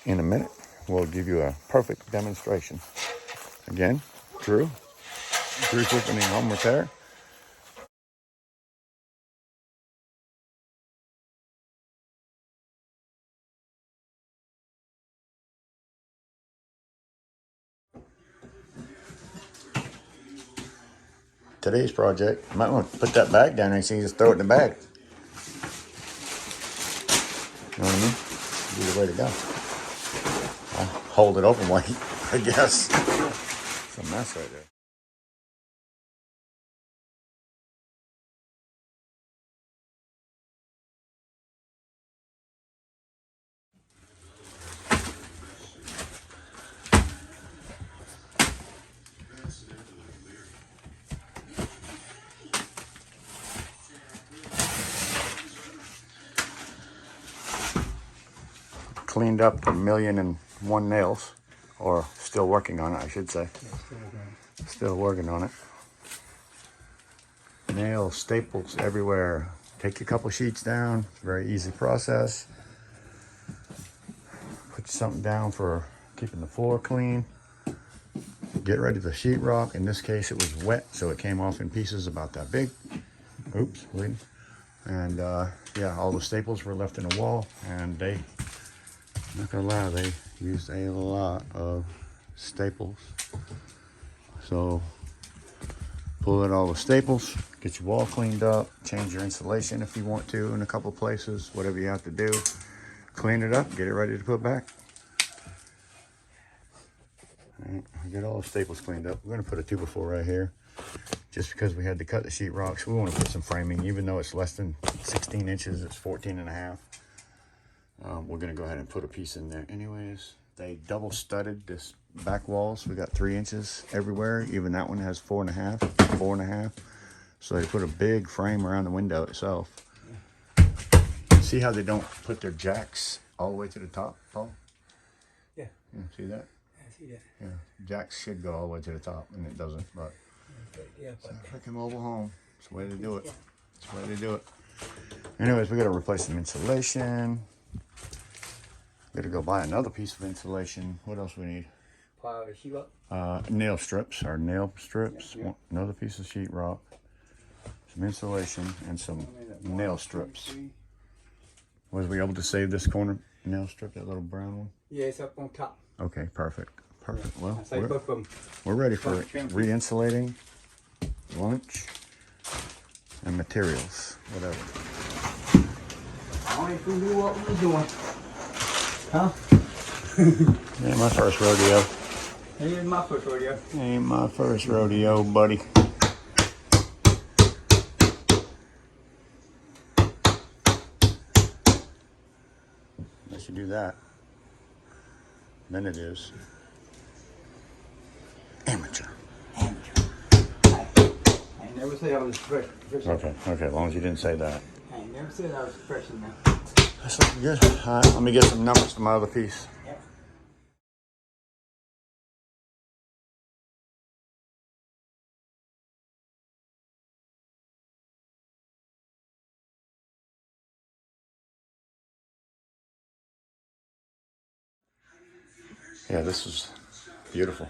in a minute. We'll give you a perfect demonstration. Again, Drew Tiffany Home Repair. Today's project, you might want to put that bag down there so you just throw it in the bag. You know what I mean? Be the way to go. I'll hold it open while I guess. It's a mess right there. Cleaned up 1,000,001 nails, or still working on it, I should say. Still working on it. Nails, staples everywhere. Take a couple sheets down. Very easy process. Put something down for keeping the floor clean. Get ready to sheetrock. In this case, it was wet, so it came off in pieces about that big. Oops, wait. And yeah, all the staples were left in the wall, and they, not gonna lie, they used a lot of staples. So pull out all the staples, get your wall cleaned up, change your insulation if you want to in a couple places, whatever you have to do. Clean it up, get it ready to put back. All right, get all the staples cleaned up. We're gonna put a 2x4 right here, just because we had to cut the sheetrocks. We want to put some framing, even though it's less than 16 inches, it's 14.5. We're gonna go ahead and put a piece in there anyways. They double studded this back walls. We got 3 inches everywhere. Even that one has 4.5. So they put a big frame around the window itself. See how they don't put their jacks all the way to the top, Paul? Yeah. Yeah, see that? I see that. Yeah, jacks should go all the way to the top, and it doesn't. But Yeah, it's a freaking mobile home. It's the way to do it. It's the way to do it. Anyways, we got to replace some insulation. Got to go buy another piece of insulation. What else we need? Nail strips, our nail strips. Yeah. Another piece of sheetrock, some insulation, and some nail strips. Was we able to save this corner nail strip, that little brown one? Yeah, it's up on top. Okay, perfect. Perfect. Well, Both we're ready for re-insulating, lunch, and materials, whatever. I don't even know what we're doing. Huh? Ain't my first rodeo. It ain't my first rodeo. Ain't my first rodeo, buddy. Unless you do that, then it is amateur. I never said I was fresh. Okay, as long as you didn't say that. I never said I was fresh enough. That's looking good. All right, let me get some numbers to my other piece. Yep. Yeah, this is beautiful.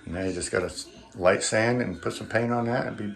Now you just got to light sand and put some paint on that and be